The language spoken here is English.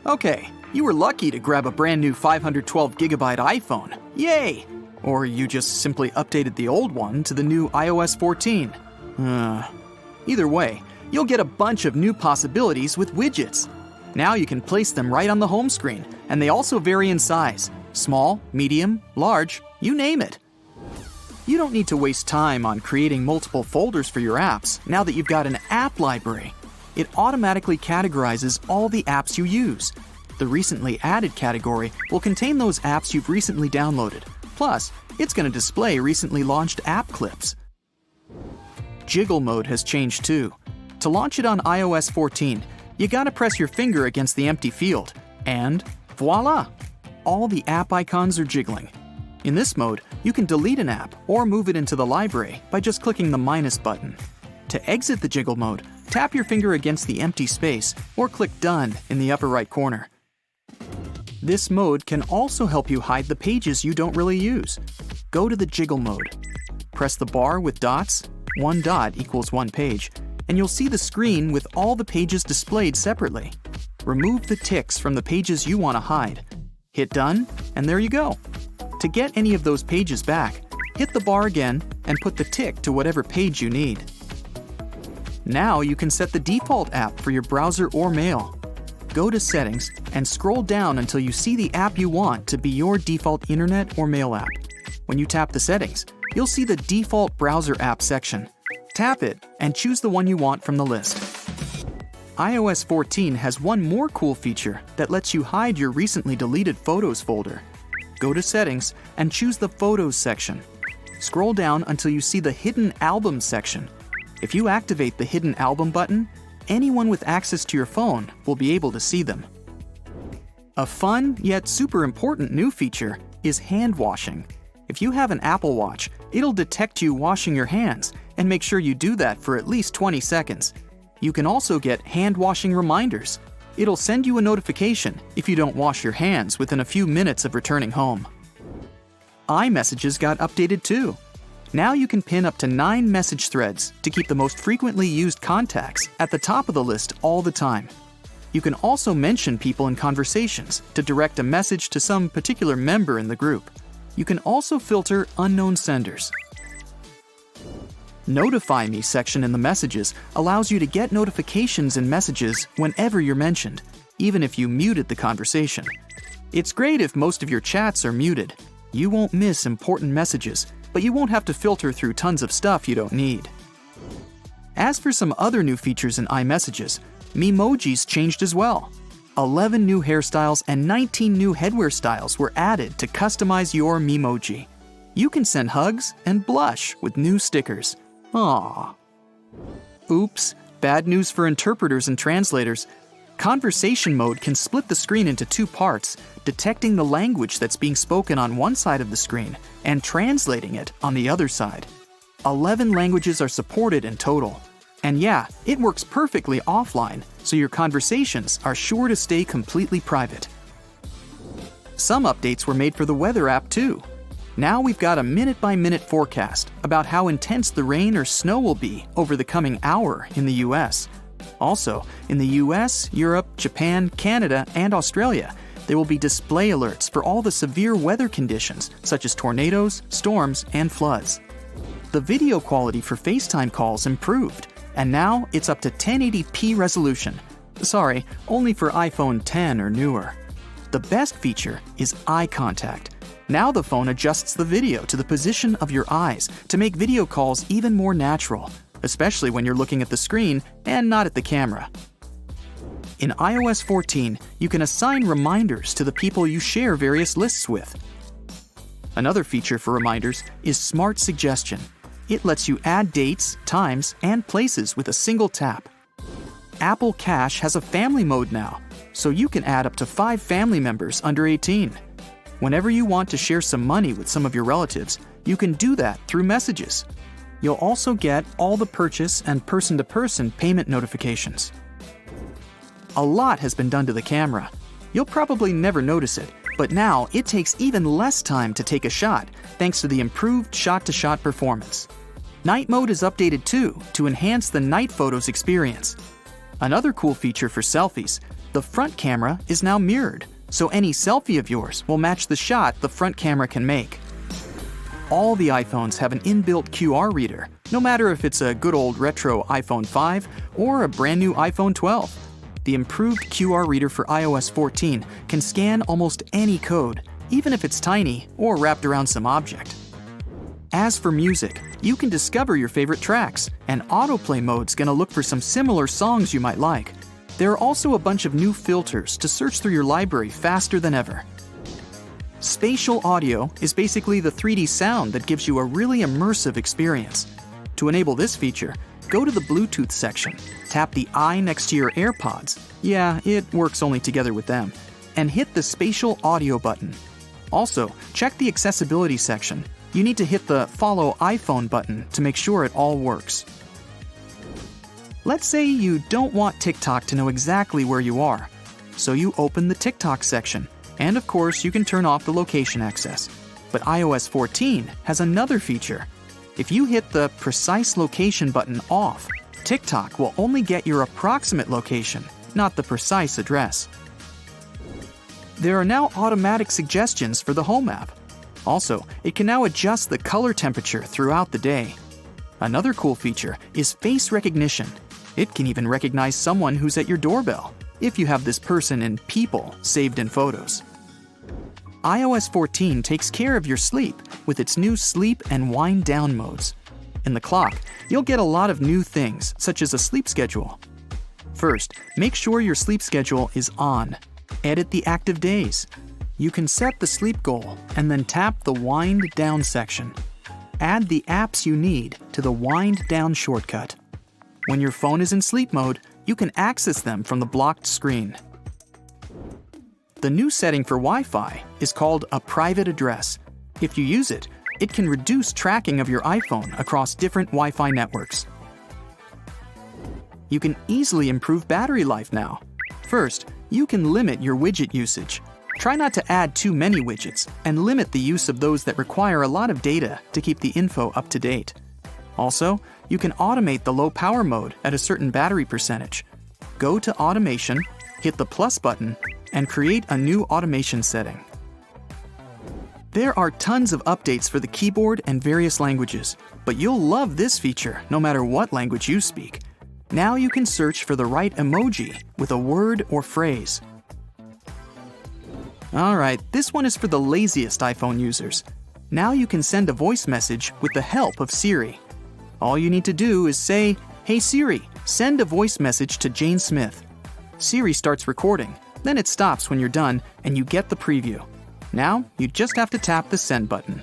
Okay, you were lucky to grab a brand new 512GB iPhone. Yay! Or you just simply updated the old one to the new iOS 14. Either way, you'll get a bunch of new possibilities with widgets. Now you can place them right on the home screen, and they also vary in size. Small, medium, large, you name it. You don't need to waste time on creating multiple folders for your apps now that you've got an app library. It automatically categorizes all the apps you use. The recently added category will contain those apps you've recently downloaded. Plus, it's going to display recently launched app clips. Jiggle mode has changed too. To launch it on iOS 14, you gotta press your finger against the empty field, and voila! All the app icons are jiggling. In this mode, you can delete an app or move it into the library by just clicking the minus button. To exit the jiggle mode, tap your finger against the empty space or click Done in the upper right corner. This mode can also help you hide the pages you don't really use. Go to the jiggle mode. Press the bar with dots, 1 dot equals 1 page, and you'll see the screen with all the pages displayed separately. Remove the ticks from the pages you want to hide. Hit Done, and there you go. To get any of those pages back, hit the bar again and put the tick to whatever page you need. Now you can set the default app for your browser or mail. Go to Settings and scroll down until you see the app you want to be your default internet or mail app. When you tap the settings, you'll see the default browser app section. Tap it and choose the one you want from the list. iOS 14 has one more cool feature that lets you hide your recently deleted Photos folder. Go to Settings and choose the Photos section. Scroll down until you see the Hidden Albums section. If you activate the Hidden Album button, anyone with access to your phone will be able to see them. A fun yet super important new feature is hand washing. If you have an Apple Watch, it'll detect you washing your hands and make sure you do that for at least 20 seconds. You can also get hand washing reminders. It'll send you a notification if you don't wash your hands within a few minutes of returning home. iMessages got updated too. Now you can pin up to 9 message threads to keep the most frequently used contacts at the top of the list all the time. You can also mention people in conversations to direct a message to some particular member in the group. You can also filter unknown senders. Notify Me section in the messages allows you to get notifications in messages whenever you're mentioned, even if you muted the conversation. It's great if most of your chats are muted. You won't miss important messages, but you won't have to filter through tons of stuff you don't need. As for some other new features in iMessages, memojis changed as well. 11 new hairstyles and 19 new headwear styles were added to customize your memoji. You can send hugs and blush with new stickers. Aww. Oops, bad news for interpreters and translators. Conversation mode can split the screen into 2 parts, detecting the language that's being spoken on one side of the screen and translating it on the other side. 11 languages are supported in total. And yeah, it works perfectly offline, so your conversations are sure to stay completely private. Some updates were made for the weather app too. Now we've got a minute-by-minute forecast about how intense the rain or snow will be over the coming hour in the US. Also, in the US, Europe, Japan, Canada, and Australia, there will be display alerts for all the severe weather conditions, such as tornadoes, storms, and floods. The video quality for FaceTime calls improved, and now it's up to 1080p resolution. Sorry, only for iPhone 10 or newer. The best feature is eye contact. Now the phone adjusts the video to the position of your eyes to make video calls even more natural, especially when you're looking at the screen and not at the camera. In iOS 14, you can assign reminders to the people you share various lists with. Another feature for reminders is Smart Suggestion. It lets you add dates, times, and places with a single tap. Apple Cash has a family mode now, so you can add up to 5 family members under 18. Whenever you want to share some money with some of your relatives, you can do that through Messages. You'll also get all the purchase and person-to-person payment notifications. A lot has been done to the camera. You'll probably never notice it, but now it takes even less time to take a shot thanks to the improved shot-to-shot performance. Night mode is updated too to enhance the night photos experience. Another cool feature for selfies, The front camera is now mirrored, so any selfie of yours will match the shot the front camera can make. All the iPhones have an inbuilt QR reader, no matter if it's a good old retro iPhone 5 or a brand new iPhone 12. The improved QR reader for iOS 14 can scan almost any code, even if it's tiny or wrapped around some object. As for music, you can discover your favorite tracks, and autoplay mode's gonna look for some similar songs you might like. There are also a bunch of new filters to search through your library faster than ever. Spatial audio is basically the 3D sound that gives you a really immersive experience. To enable this feature, go to the Bluetooth section, tap the I next to your AirPods, yeah, it works only together with them, and hit the Spatial Audio button. Also, check the accessibility section. You need to hit the Follow iPhone button to make sure it all works. Let's say you don't want TikTok to know exactly where you are, so you open the TikTok section. And of course, you can turn off the location access. But iOS 14 has another feature. If you hit the Precise Location button off, TikTok will only get your approximate location, not the precise address. There are now automatic suggestions for the Home app. Also, it can now adjust the color temperature throughout the day. Another cool feature is face recognition. It can even recognize someone who's at your doorbell, if you have this person in People saved in Photos. iOS 14 takes care of your sleep with its new sleep and wind down modes. In the clock, you'll get a lot of new things, such as a sleep schedule. First, make sure your sleep schedule is on. Edit the active days. You can set the sleep goal and then tap the wind down section. Add the apps you need to the wind down shortcut. When your phone is in sleep mode, you can access them from the blocked screen. The new setting for Wi-Fi is called a private address. If you use it, it can reduce tracking of your iPhone across different Wi-Fi networks. You can easily improve battery life now. First, you can limit your widget usage. Try not to add too many widgets and limit the use of those that require a lot of data to keep the info up to date. Also, you can automate the low power mode at a certain battery percentage. Go to Automation, hit the plus button, and create a new automation setting. There are tons of updates for the keyboard and various languages, but you'll love this feature no matter what language you speak. Now you can search for the right emoji with a word or phrase. Alright, this one is for the laziest iPhone users. Now you can send a voice message with the help of Siri. All you need to do is say, "Hey Siri, send a voice message to Jane Smith." Siri starts recording, then it stops when you're done and you get the preview. Now, you just have to tap the send button.